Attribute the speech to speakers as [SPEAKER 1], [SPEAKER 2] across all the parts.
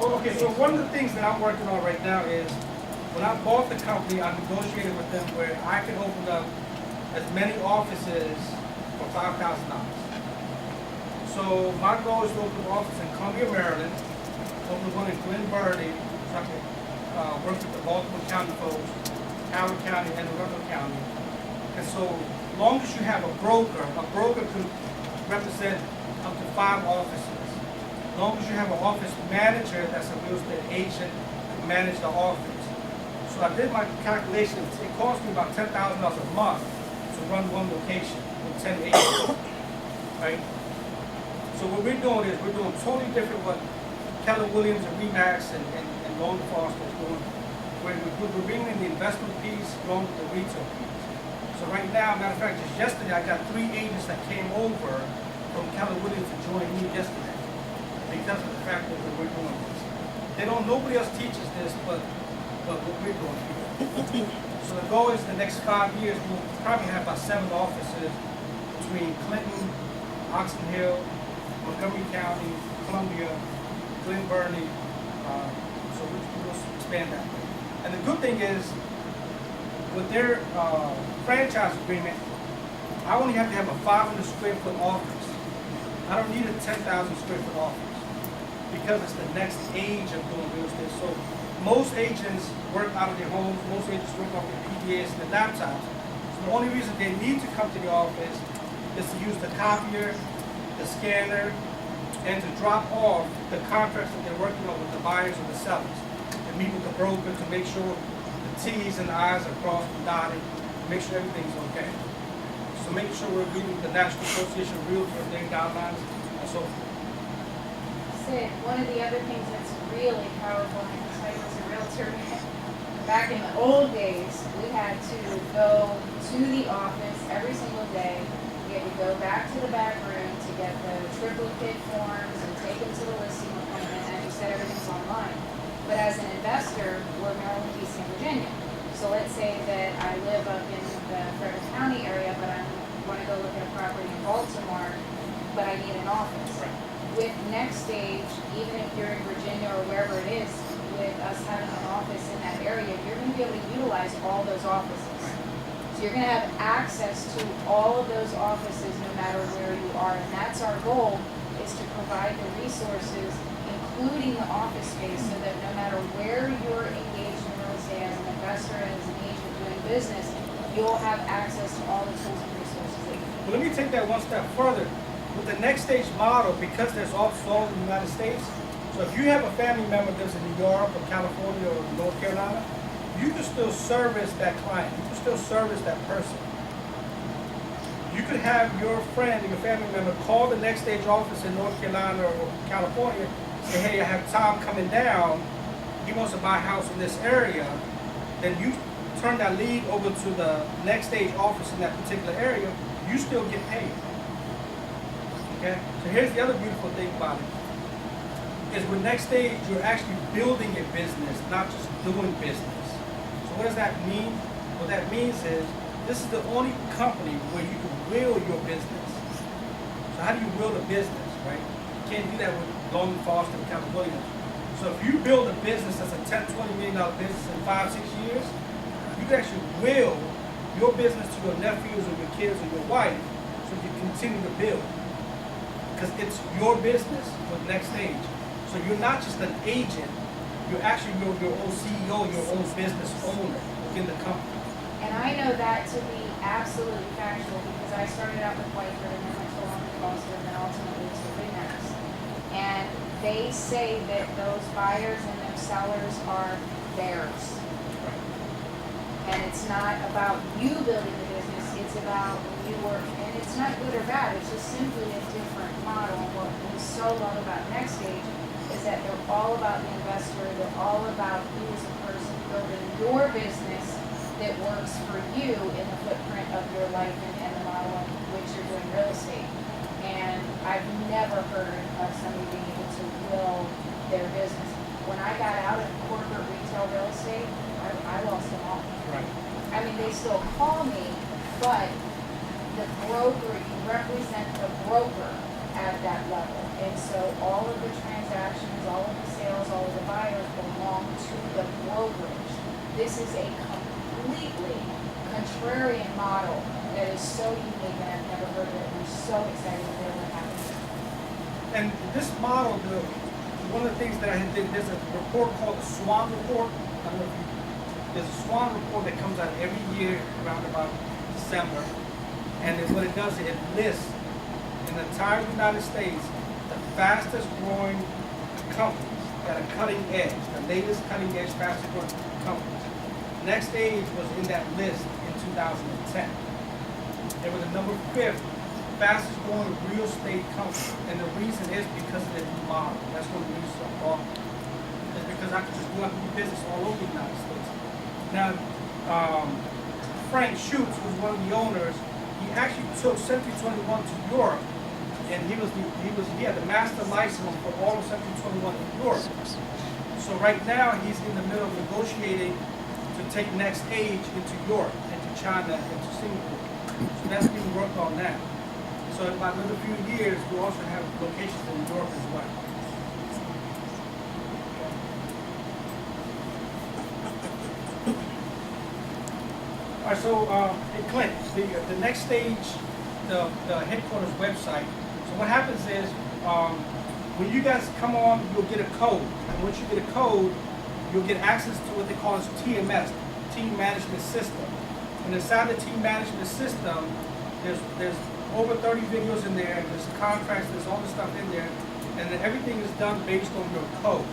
[SPEAKER 1] Well, okay, so one of the things that I'm working on right now is, when I bought the company, I negotiated with them where I can open up as many offices for $5,000. So my goal is to open an office in Columbia, Maryland, open one in Glen Burnie, so I can work with the Baltimore County folks, Howard County, and Arundel County. And so, long as you have a broker could represent up to 5 offices. As long as you have an office manager that's a real estate agent to manage the office. So I did my calculations. It cost me about $10,000 a month to run one location with 10 agents, right? So what we're doing is we're doing totally different what Keller Williams and Remax and Long Foster is doing. We're bringing in the investment piece along with the retail piece. So right now, matter of fact, just yesterday I got 3 agents that came over from Keller Williams to join me yesterday because of the fact that we're doing this. Nobody else teaches this, but what we're doing here. So the goal is the next 5 years we'll probably have about 7 offices between Clinton, Oxon Hill, Montgomery County, Columbia, Glen Burnie. So we'll expand that. And the good thing is, with their franchise agreement, I only have to have a 500 square foot office. I don't need a 10,000 square foot office because it's the next age of doing real estate. So most agents work out of their homes, most agents work off their PDAs and their laptops. So the only reason they need to come to the office is to use the copier, the scanner, and to drop off the contracts that they're working on with the buyers or the sellers. To meet with the broker to make sure the T's and the I's are crossed and dotted, make sure everything's okay. So making sure we're meeting the National Association of Realtors, their guidelines, and so forth.
[SPEAKER 2] Sid, one of the other things that's really powerful, because I was a realtor back in the old days, we had to go to the office every single day. We had to go back to the back room to get the triplicate forms and take them to the listing appointment, and you said everything's online. But as an investor, we're Maryland, D.C., and Virginia. So let's say that I live up in the Frederick County area, but I want to go look at a property in Baltimore, but I need an office.
[SPEAKER 1] Right.
[SPEAKER 2] With Next Stage, even if you're in Virginia or wherever it is, with us having an office in that area, you're going to be able to utilize all those offices. So you're going to have access to all of those offices no matter where you are. And that's our goal, is to provide the resources, including the office space, so that no matter where you're engaged in real estate as an investor, as an agent doing business, you'll have access to all the tools and resources that you need.
[SPEAKER 1] But let me take that one step further. With the Next Stage model, because there's offices all over the United States, so if you have a family member that lives in New York or California or North Carolina, you can still service that client. You can still service that person. You could have your friend or your family member call the Next Stage office in North Carolina or California, say, hey, I have Tom coming down, he wants to buy a house in this area. Then you turn that lead over to the Next Stage office in that particular area, you still get paid. Okay? So here's the other beautiful thing about it. Is with Next Stage, you're actually building a business, not just doing business. So what does that mean? What that means is, this is the only company where you can will your business. So how do you will a business, right? You can't do that with Long Foster and Keller Williams. So if you build a business that's a $10, $20 million business in 5, 6 years, you can actually will your business to your nephews or your kids or your wife so you continue to build. Because it's your business with Next Stage. So you're not just an agent, you're actually your own CEO, your own business owner within the company.
[SPEAKER 2] And I know that to be absolutely factual because I started out with Whiteford and then went to Long Foster and then ultimately to Remax. And they say that those buyers and those sellers are theirs. And it's not about you building the business, it's about when you work. And it's not good or bad, it's just simply a different model. And what we so love about Next Stage is that they're all about the investor, they're all about you as a person building your business that works for you in the footprint of your life and the model in which you're doing real estate. And I've never heard of somebody being able to will their business. When I got out of corporate retail real estate, I lost them all.
[SPEAKER 1] Right.
[SPEAKER 2] I mean, they still call me, but the broker, you represent the broker at that level. And so all of the transactions, all of the sales, all of this is a completely contrarian model that is so unique, and I've never heard of it. I'm so excited to hear what happens.
[SPEAKER 1] And this model, one of the things that I did, there's a report called the SWAN report. I don't know if you, there's a SWAN report that comes out every year around about December. And what it does is it lists in the entire United States the fastest growing companies that are cutting edge, the latest cutting edge, fastest growing companies. Next Stage was in that list in 2010. They were the number 5th fastest growing real estate company. And the reason is because of the new model. That's what the reason I'm talking. It's because I could just go out and do business all over the United States. Now, Frank Schutz was one of the owners. He actually took Century 21 to Europe, and he had the master license for all of Century 21 in Europe. So right now he's in the middle of negotiating to take Next Age into Europe, into China, into Singapore. So that's being worked on now. So in about another few years, we'll also have locations in Europe as well. All right, so hey Clint, the Next Stage, the headquarters website. So what happens is, when you guys come on, you'll get a code. And once you get a code, you'll get access to what they call as TMS, Team Management System. And inside the Team Management System, there's over 30 videos in there, there's contracts, there's all this stuff in there, and then everything is done based on your code.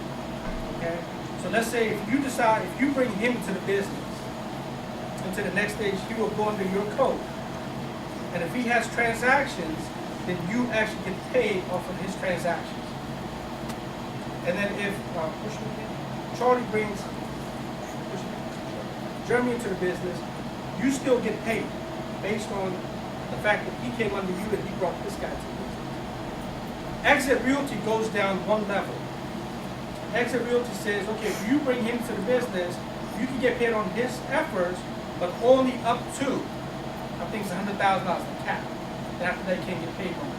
[SPEAKER 1] Okay? So let's say if you decide, if you bring him into the business, into the Next Stage, he will go under your code. And if he has transactions, then you actually get paid off of his transactions. And then if Charlie brings Jeremy into the business, you still get paid based on the fact that he came under you and he brought this guy to the business. Exit Realty goes down one level. Exit Realty says, okay, if you bring him to the business, you can get paid on his efforts, but only up to, I think it's $100,000 the cap. And after that, you can't get paid on it.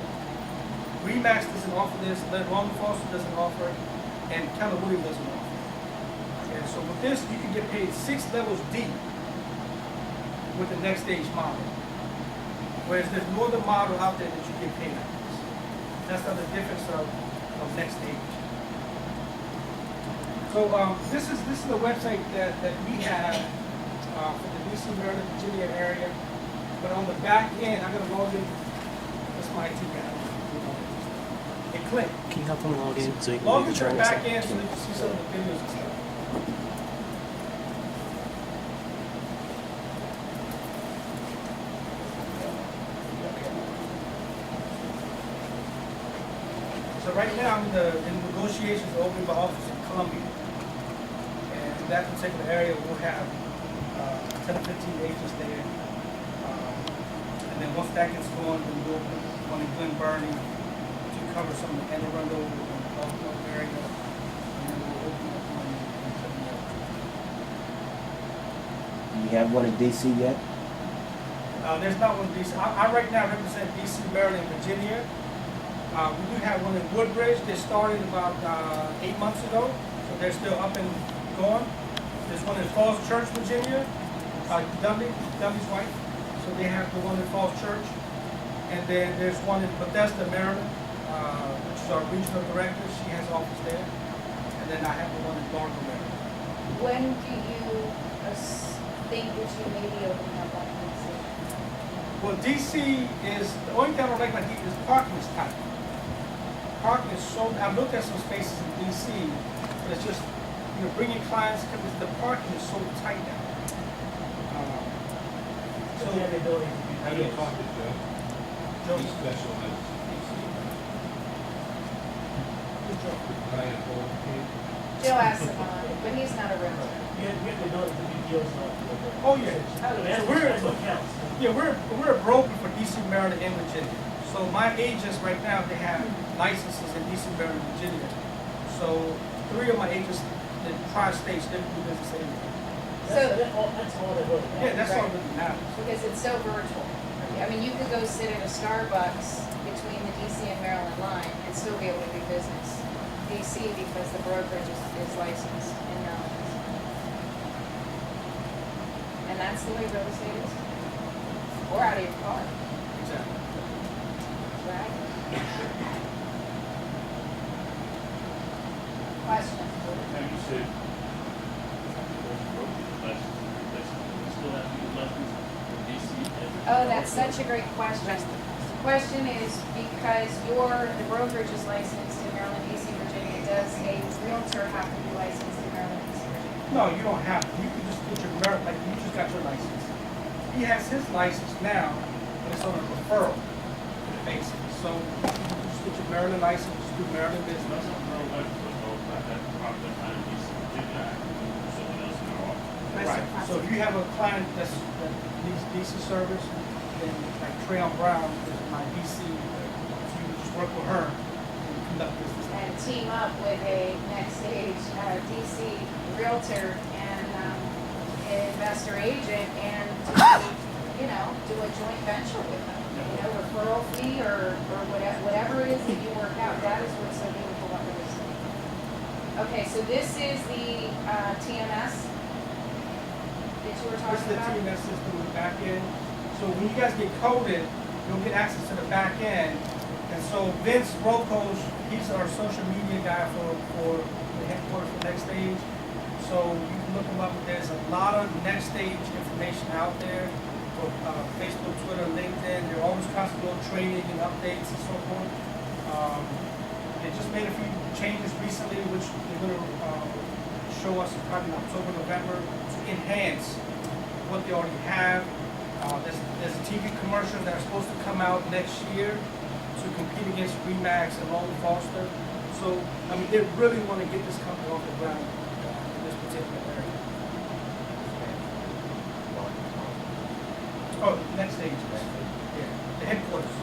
[SPEAKER 1] Remax doesn't offer this, Long Foster doesn't offer it, and Keller Williams doesn't offer it. And so with this, you can get paid 6 levels deep with the Next Stage model. Whereas there's no other model out there that you get paid on this. That's the difference of Next Stage. So this is the website that we have for the DC, Maryland, Virginia area. But on the back end, I'm gonna log in. That's my IT guy. Hey, Clint.
[SPEAKER 3] Can you help them log in so you can
[SPEAKER 1] Log
[SPEAKER 3] do the
[SPEAKER 1] into the
[SPEAKER 3] training?
[SPEAKER 1] back end so you can see some of the videos and stuff. So right now, I'm in negotiations opening my office in Columbia. And in that particular area, we'll have 10 or 15 agents there. And then once that gets going, then we'll open one in Glen Burnie to cover some of the Anne Arundel and Baltimore area. And then we'll open up one in Kentucky.
[SPEAKER 4] You have one in DC yet?
[SPEAKER 1] There's not one in DC. I right now represent DC, Maryland, and Virginia. We do have one in Woodbridge. They started about 8 months ago, so they're still up and going. There's one in Falls Church, Virginia. Dummy's wife. So they have the one in Falls Church. And then there's one in Bethesda, Maryland, which is our regional director. She has an office there. And then I have the one in Largo, Maryland.
[SPEAKER 2] When do you think that you may be opening up on DC?
[SPEAKER 1] Well, DC is, the only thing I don't like about DC is parking is tight. Parking is so, I've looked at some spaces in DC, but it's just, bringing clients, because the parking is so tight now.
[SPEAKER 5] So you have the ability to do
[SPEAKER 6] How do you talk to Joe?
[SPEAKER 1] Joe,
[SPEAKER 6] He specializes in DC.
[SPEAKER 1] good job.
[SPEAKER 6] Can I hold him?
[SPEAKER 2] Joe asked him on, but he's not a realtor.
[SPEAKER 5] You have the ability to do deals on the.
[SPEAKER 1] Oh, yeah.
[SPEAKER 5] That's what counts.
[SPEAKER 1] Yeah, we're a broker for DC, Maryland, and Virginia. So my agents right now, they have licenses in DC, Maryland, Virginia. So 3 of my agents in tri-states, they do business anywhere.
[SPEAKER 5] That's all that really
[SPEAKER 1] Yeah, that's all
[SPEAKER 2] Right.
[SPEAKER 1] that matters.
[SPEAKER 2] Because it's so virtual. I mean, you could go sit at a Starbucks between the DC and Maryland line and still be able to do business. DC, because the brokerage is licensed in Maryland. And that's the way real estate is. Or out of your car,
[SPEAKER 1] Exactly.
[SPEAKER 2] right? Question?
[SPEAKER 3] Now you said, still have to do lessons in DC.
[SPEAKER 2] Oh, that's such a great question. The question is because the brokerage is licensed in Maryland, DC, Virginia, does a realtor have to be licensed in Maryland, DC, Virginia?
[SPEAKER 1] No, you don't have to. You can just get your merit, like you just got your license. He has his license now, but it's on a referral basis. So you can just get your Maryland license, just do Maryland
[SPEAKER 3] That's
[SPEAKER 1] business.
[SPEAKER 3] not real life, but no, I had probably time in DC, Virginia, I can do someone else in our office.
[SPEAKER 1] Right. So if you have a client that needs DC service, then like Trayon Brown is my DC, so you just work with her and conduct business.
[SPEAKER 2] And team up with a next stage DC realtor and an investor agent and do a joint venture with them. Referral fee or whatever it is that you work out. That is what's so beautiful about real estate. Okay, so this is the TMS that you were
[SPEAKER 1] This
[SPEAKER 2] talking
[SPEAKER 1] is the
[SPEAKER 2] about.
[SPEAKER 1] TMS system with back end. So when you guys get coded, you'll get access to the back end. And so Vince Rocos, he's our social media guy for the headquarters for Next Stage. So you can look him up. There's a lot of Next Stage information out there for Facebook, Twitter, LinkedIn. They're always constantly doing training and updates and so forth. They just made a few changes recently, which they're going to show us probably in October, November to enhance what they already have. There's TV commercials that are supposed to come out next year to compete against Remax and Long Foster. So, I mean, they really want to get this company off the ground in this particular area. Oh, next stage. Yeah, the headquarters.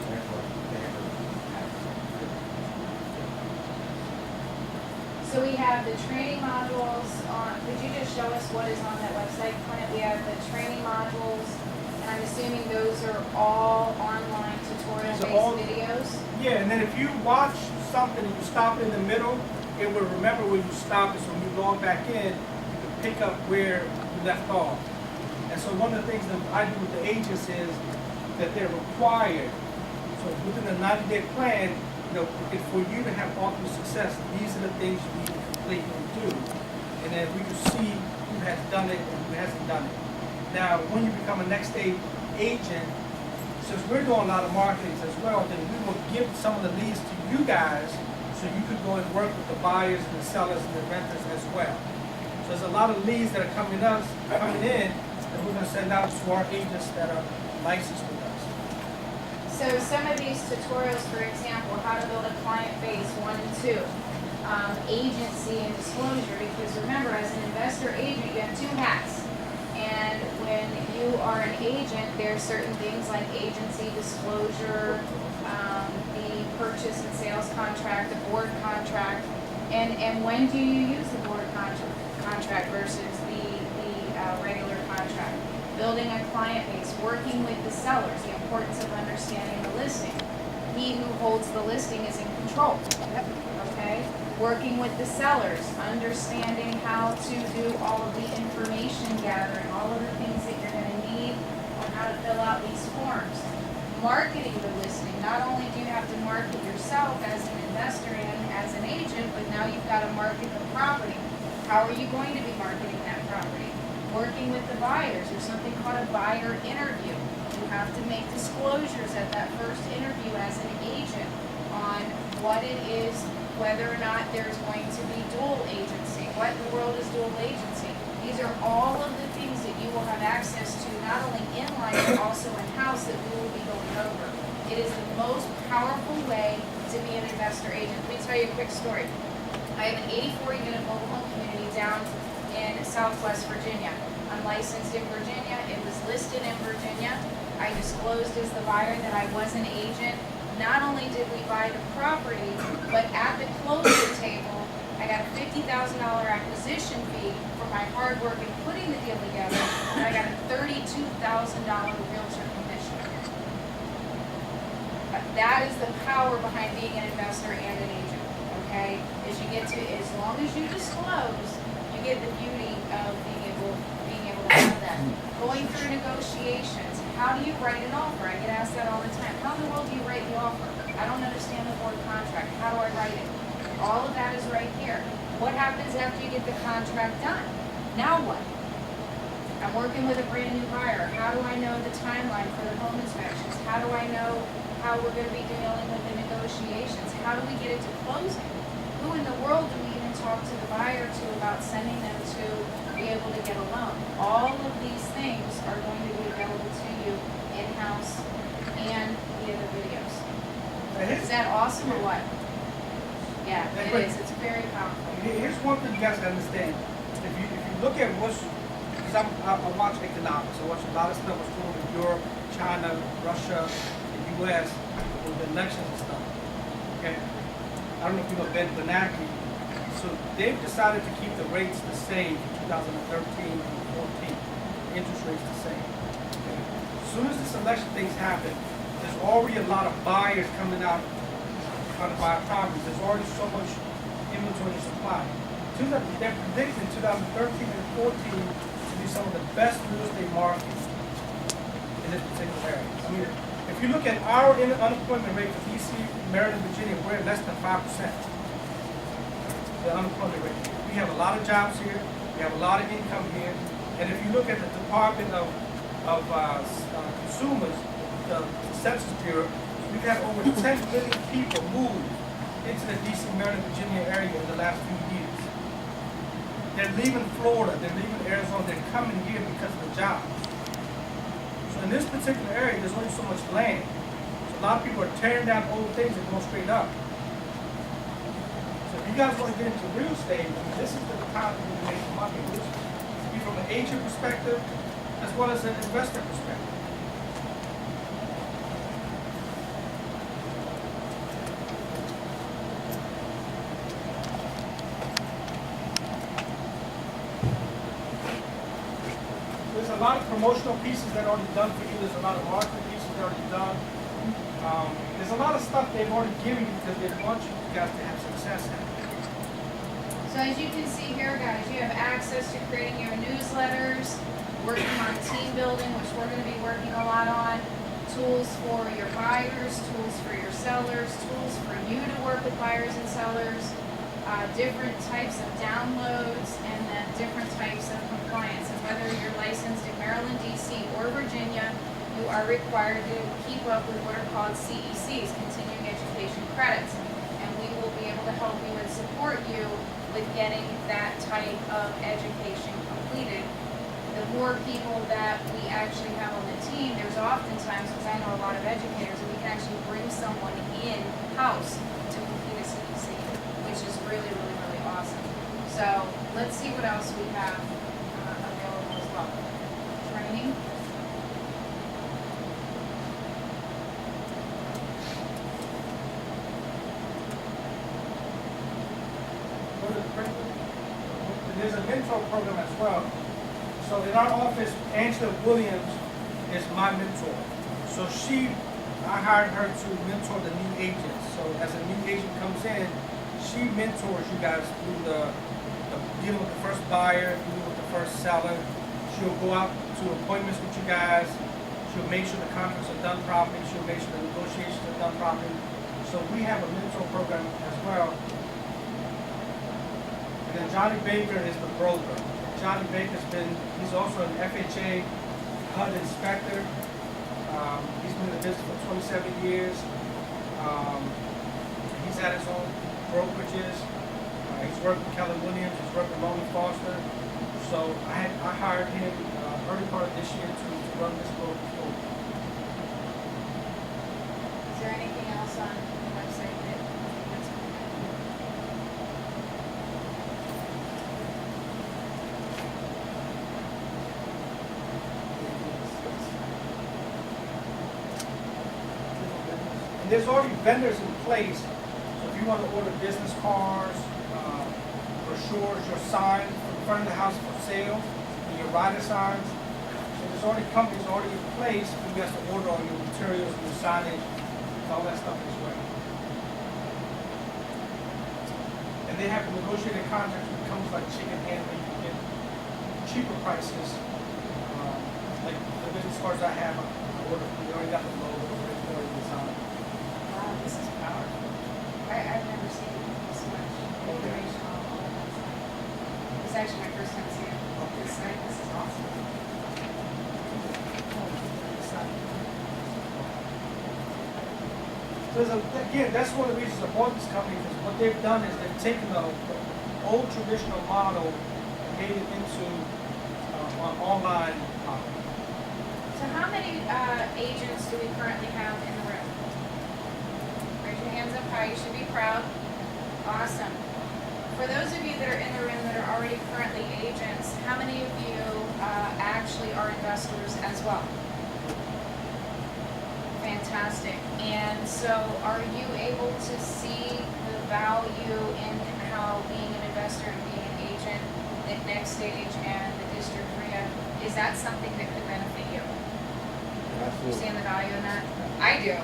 [SPEAKER 2] So we have the training modules on, could you just show us what is on that website, Clint? We have the training modules, and I'm assuming those are all online
[SPEAKER 1] These are all-
[SPEAKER 2] tutorial-based videos?
[SPEAKER 1] Yeah, and then if you watch something and you stop in the middle, it will remember where you stopped. So when you log back in, you can pick up where you left off. And so one of the things that I do with the agents is that they're required. So within the 90-day plan, for you to have ultimate success, these are the things you need to complete and do. And then we can see who has done it and who hasn't done it. Now, when you become a next stage agent, since we're doing a lot of marketing as well, then we will give some of the leads to you guys so you could go and work with the buyers and the sellers and the renters as well. So there's a lot of leads that are coming in that we're going to send out to our agents that are licensed with us.
[SPEAKER 2] So some of these tutorials, for example, how to build a client base 1 and 2, agency and disclosure, because remember, as an investor agent, you have 2 hats. And when you are an agent, there are certain things like agency disclosure, the purchase and sales contract, the board contract, and when do you use the board contract versus the regular contract? Building a client base, working with the sellers, the importance of understanding the listing. He who holds the listing is in control. Okay? Working with the sellers, understanding how to do all of the information gathering, all of the things that you're going to need on how to fill out these forms. Marketing the listing. Not only do you have to market yourself as an investor and as an agent, but now you've got to market the property. How are you going to be marketing that property? Working with the buyers. There's something called a buyer interview. You have to make disclosures at that first interview as an agent on what it is, whether or not there's going to be dual agency. What in the world is dual agency? These are all of the things that you will have access to, not only in-line, but also in-house, that we will be going over. It is the most powerful way to be an investor agent. Let me tell you a quick story. I have an 84-unit mobile home community down in Southwest Virginia. I'm licensed in Virginia. It was listed in Virginia. I disclosed as the buyer that I was an agent. Not only did we buy the property, but at the closing table, I got a $50,000 acquisition fee for my hard work in putting the deal together, and I got a $32,000 realtor commission. That is the power behind being an investor and an agent, okay? As long as you disclose, you get the beauty of being able to of that. Going through negotiations, how do you write an offer? I get asked that all the time. How in the world do you write the offer? I don't understand the board contract. How do I write it? All of that is right here. What happens after you get the contract done? Now what? I'm working with a brand new buyer. How do I know the timeline for the home inspections? How do I know how we're gonna be dealing with the negotiations? How do we get it to closing? Who in the world do we even talk to the buyer to about sending them to be able to get a loan? All of these things are going to be available to you in-house and via the videos. Is that awesome or what? Yeah, it is. It's very powerful.
[SPEAKER 1] Here's one thing you guys gotta understand. If you look at what's, because I watch economics, I watch a lot of stuff what's going on in Europe, China, Russia, the US, with the elections and stuff. Okay? I don't know if you know Ben Bernanke. So they've decided to keep the rates the same for 2013 and 14. Interest rates the same. Okay? As soon as this election things happen, there's already a lot of buyers coming out trying to buy properties. There's already so much inventory and supply. They're predicting 2013 and 14 to be some of the best real estate markets in this particular area. I mean, if you look at our unemployment rate for DC, Maryland, Virginia, we're at less than 5%. The unemployment rate. We have a lot of jobs here. We have a lot of income here. And if you look at the Department of Consumers, the Census Bureau, we've had over 10 million people move into the DC, Maryland, Virginia area in the last few years. They're leaving Florida, they're leaving Arizona, they're coming here because of the jobs. So in this particular area, there's only so much land. So a lot of people are tearing down old things and going straight up. So if you guys want to get into real estate, I mean, this is the time to make money. Be from an agent perspective, as well as an investor perspective. There's a lot of promotional pieces that are already done for you. There's a lot of marketing pieces that are already done. There's a lot of stuff they've already given you because they want you guys to have success at it.
[SPEAKER 2] So as you can see here, guys, you have access to creating your newsletters, working on team building, which we're going to be working a lot on, tools for your buyers, tools for your sellers, tools for you to work with buyers and sellers, different types of downloads, and then different types of compliance. And whether you're licensed in Maryland, DC, or Virginia, you are required to keep up with what are called CECs, Continuing Education Credits. And we will be able to help you and support you with getting that type of education completed. The more people that we actually have on the team, there's oftentimes, because I know a lot of educators, and we can actually bring someone in-house to complete a CEC, which is really, really, really awesome. So let's see what else we have available as well. Training.
[SPEAKER 1] There's a mentor program as well. So in our office, Angela Williams is my mentor. So I hired her to mentor the new agents. So as a new agent comes in, she mentors you guys through the dealing with the first buyer, dealing with the first seller. She'll go out to appointments with you guys. She'll make sure the contracts are done properly. She'll make sure the negotiations are done properly. So we have a mentor program as well. And then Johnny Baker is the broker. Johnny Baker's he's also an FHA HUD inspector. He's been in the business for 27 years. He's had his own brokerages. He's worked with Keller Williams. He's worked with Logan Foster. So I hired him early part of this year to run this broker for me.
[SPEAKER 2] Is there anything else on the website that that's
[SPEAKER 1] And there's already vendors in place. So if you want to order business cards, brochures, your signs for the front of the house for sale, and your rider signs, so there's already companies already in place for you guys to order all your materials and your signage, all that stuff as well. And they have negotiated contracts with companies like Chicken Handling. You can get cheaper prices like the business cards I have, I ordered, we already got the logo, already designed.
[SPEAKER 2] Wow, this is powerful. I've never seen this much information on all of that site. It's actually my first time seeing this site. This is awesome.
[SPEAKER 1] So again, that's one of the reasons I bought this company, because what they've done is they've taken the old traditional model and made it into an online model.
[SPEAKER 2] So how many agents do we currently have in the room? Raise your hands up high, you should be proud. Awesome. For those of you that are in the room that are already currently agents, how many of you actually are investors as well? Fantastic. And so are you able to see the value in how being an investor and being an agent, the next stage and the district RIA, is that something that could benefit you? You seeing the value in that? I do.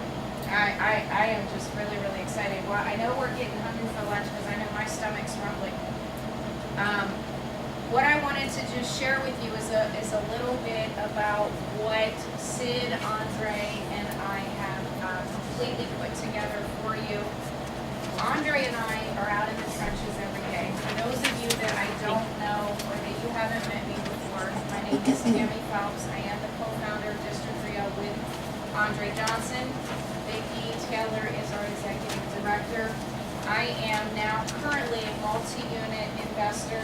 [SPEAKER 2] I am just really, really excited. Well, I know we're getting hungry for lunch because I know my stomach's rumbling. What I wanted to just share with you is a little bit about what Sid, Andre, and I have completely put together for you. Andre and I are out in the trenches every day. For those of you that I don't know or that you haven't met me before, my name is Tammy Phelps. I am the co-founder of District Rio with Andre Johnson. Vicki Taylor is our executive director. I am now currently a multi-unit investor,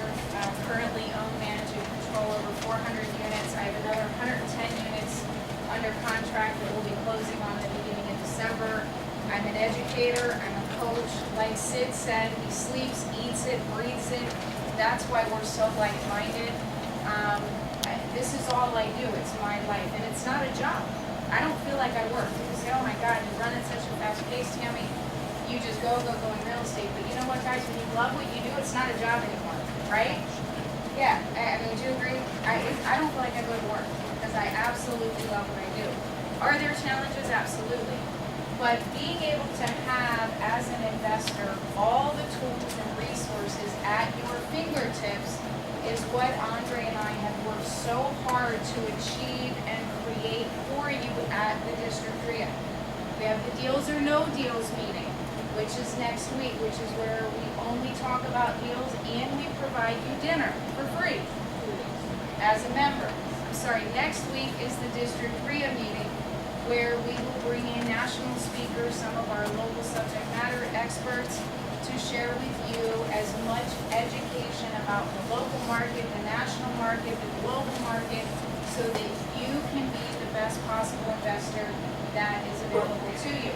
[SPEAKER 2] currently own, manage, and control over 400 units. I have another 110 units under contract that will be closing on the beginning of December. I'm an educator, I'm a coach. Like Sid said, he sleeps, eats it, breathes it. That's why we're so like-minded. This is all I do, it's my life, and it's not a job. I don't feel like I work. People say, oh my God, you run at such a fast pace, Tammy. You just go in real estate. But you know what, guys? When you love what you do, it's not a job anymore, right? Yeah, I mean, do you agree? I don't feel like I go to work because I absolutely love what I do. Are there challenges? Absolutely. But being able to have, as an investor, all the tools and resources at your fingertips is what Andre and I have worked so hard to achieve and create for you at the District RIA. We have the Deals or No Deals meeting, which is next week, which is where we only talk about deals and we provide you dinner for free as a member. I'm sorry, next week is the District RIA meeting, where we will bring in national speakers, some of our local subject matter experts, to share with you as much education about the local market, the national market, the global market, so that you can be the best possible investor that is available to you.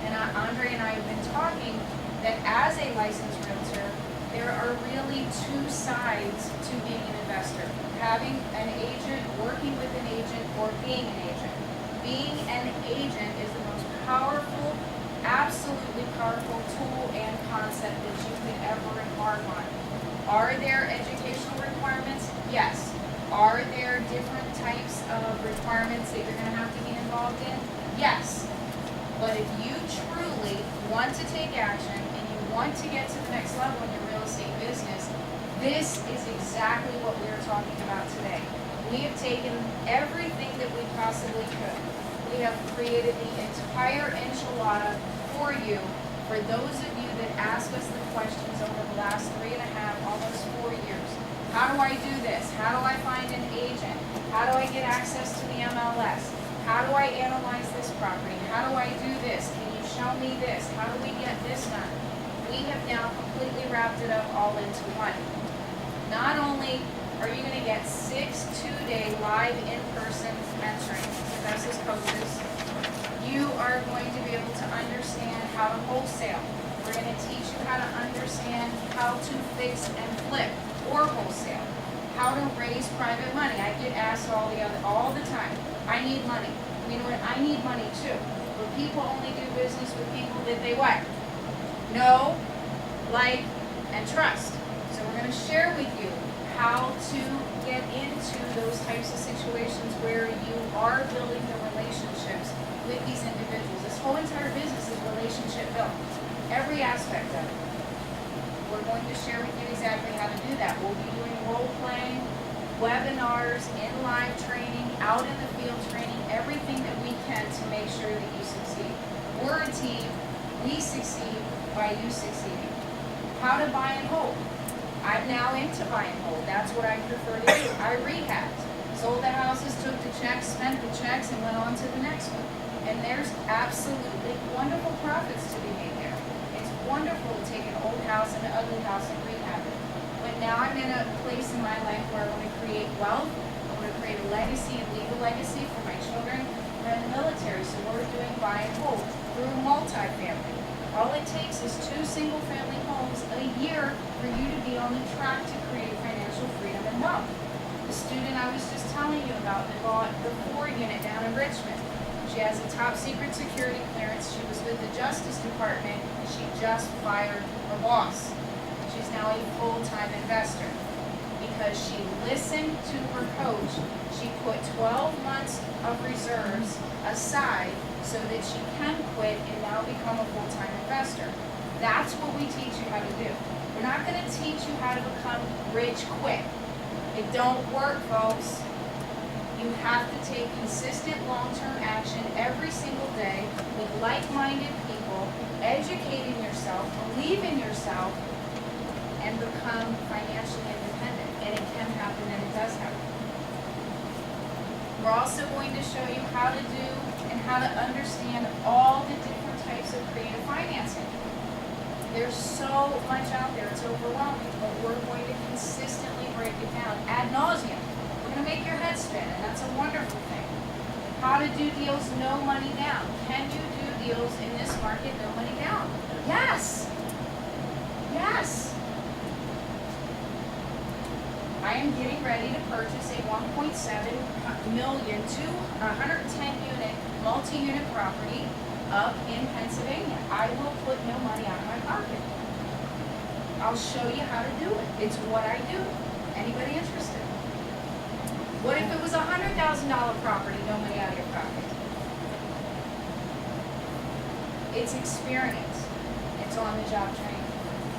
[SPEAKER 2] And Andre and I have been talking that as a licensed realtor, there are really two sides to being an investor. Having an agent, working with an agent, or being an agent. Being an agent is the most powerful, absolutely powerful tool and concept that you could ever embark on. Are there educational requirements? Yes. Are there different types of requirements that you're going to have to be involved in? Yes. But if you truly want to take action and you want to get to the next level in your real estate business, this is exactly what we are talking about today. We have taken everything that we possibly could. We have created the entire enchilada for you, for those of you that ask us the questions over the last 3.5, almost 4 years. How do I do this? How do I find an agent? How do I get access to the MLS? How do I analyze this property? How do I do this? Can you show me this? How do we get this done? We have now completely wrapped it up all into one. Not only are you going to get 6 2-day live in-person mentoring with us as coaches, you are going to be able to understand how to wholesale. We're going to teach you how to understand how to fix and flip or wholesale. How to raise private money. I get asked all the time, I need money. You know what? I need money too. But people only do business with people that they what? Know, like, and trust. So we're going to share with you how to get into those types of situations where you are building the relationships with these individuals. This whole entire business is relationship built. Every aspect of it. We're going to share with you exactly how to do that. We'll be doing role playing, webinars, in live training, out in the field training, everything that we can to make sure that you succeed. We're a team. We succeed by you succeeding. How to buy and hold. I'm now into buy and hold. That's what I prefer to do. I rehabbed. Sold the houses, took the checks, spent the checks, and went on to the next one. And there's absolutely wonderful profits to be made there. It's wonderful to take an old house and an ugly house and rehab it. But now I'm in a place in my life where I want to create wealth. I want to create a legacy and leave a legacy for my children. We're in the military, so we're doing buy and hold through multifamily. All it takes is 2 single-family homes a year for you to be on the track to create financial freedom and wealth. The student I was just telling you about that bought the 4 unit down in Richmond. She has a top secret security clearance. She was with the Justice Department, and she just fired her boss. She's now a full-time investor because she listened to her coach. She put 12 months of reserves aside so that she can quit and now become a full-time investor. That's what we teach you how to do. We're not going to teach you how to become rich quick. It don't work, folks. You have to take consistent long-term action every single day with like-minded people, educating yourself, believe in yourself, and become financially independent. And it can happen, and it does happen. We're also going to show you how to do and how to understand all the different types of creative financing. There's so much out there, it's overwhelming, but we're going to consistently break it down ad nauseum. We're going to make your head spin, and that's a wonderful thing. How to do deals no money down. Can you do deals in this market no money down? Yes. Yes. I am getting ready to purchase a 1.7 million, 110 unit, multi-unit property up in Pennsylvania. I will put no money out of my pocket. I'll show you how to do it. It's what I do. Anybody interested? What if it was a $100,000 property, no money out of your pocket? It's experience. It's on-the-job training.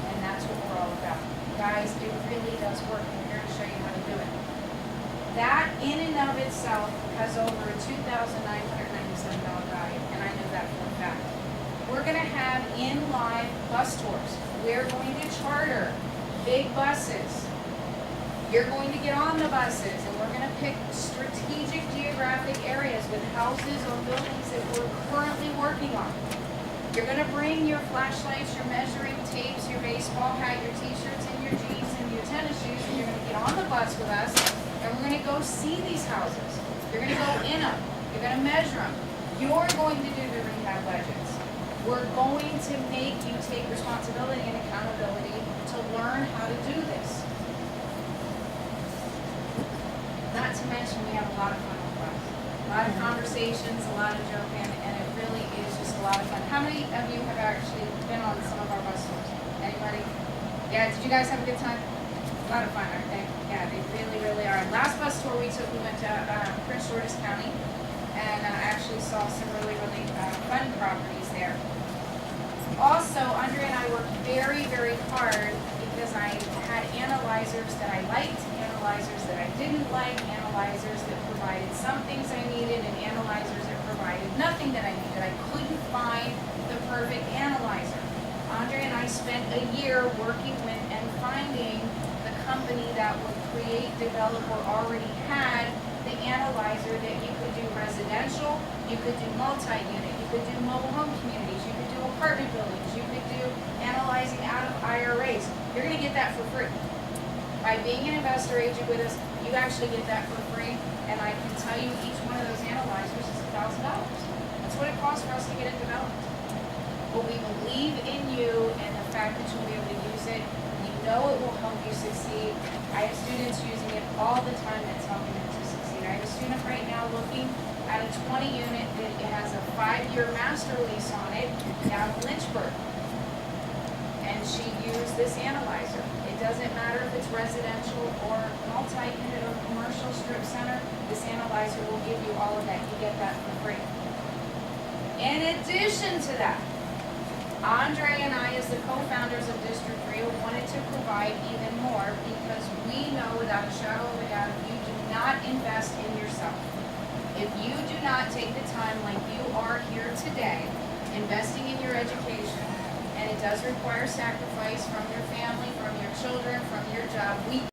[SPEAKER 2] And that's what we're all about. Guys, it really does work, and we're here to show you how to do it. That, in and of itself, has over a $2,997 value, and I know that for a fact. We're going to have in-line bus tours. We're going to charter big buses. You're going to get on the buses, and we're going to pick strategic geographic areas with houses or buildings that we're currently working on. You're going to bring your flashlights, your measuring tapes, your baseball hat, your t-shirts, and your jeans, and your tennis shoes, and you're going to get on the bus with us, and we're going to go see these houses. You're going to go in them. You're going to measure them. You're going to do the rehab budgets. We're going to make you take responsibility and accountability to learn how to do this. Not to mention, we have a lot of fun with us. A lot of conversations, a lot of joking, and it really is just a lot of fun. How many of you have actually been on some of our bus tours? Anybody? Yeah, did you guys have a good time? A lot of fun, aren't they? Yeah, they really, really are. Last bus tour we took, we went to Prince George's County, and actually saw some really, really fun properties there. Also, Andre and I worked very, very hard because I had analyzers that I liked, analyzers that I didn't like, analyzers that provided some things I needed, and analyzers that provided nothing that I needed. I couldn't find the perfect analyzer. Andre and I spent a year working with and finding the company that would create, develop, or already had the analyzer that you could do residential, you could do multi-unit, you could do mobile home communities, you could do apartment buildings, you could do analyzing out of IRAs. You're going to get that for free. By being an investor agent with us, you actually get that for free, and I can tell you each one of those analyzers is $1,000. That's what it costs for us to get it developed. But we believe in you and the fact that you'll be able to use it. We know it will help you succeed. I have students using it all the time that's helping them to succeed. I have a student right now looking at a 20 unit that it has a 5-year master lease on it down in Lynchburg. And she used this analyzer. It doesn't matter if it's residential or multi-unit or commercial strip center, this analyzer will give you all of that. You get that for free. In addition to that, Andre and I, as the co-founders of District 3, wanted to provide even more because we know without a shadow of a doubt, if you do not invest in yourself, If you do not take the time like you are here today, investing in your education, and it does require sacrifice from your family, from your children, from your job, we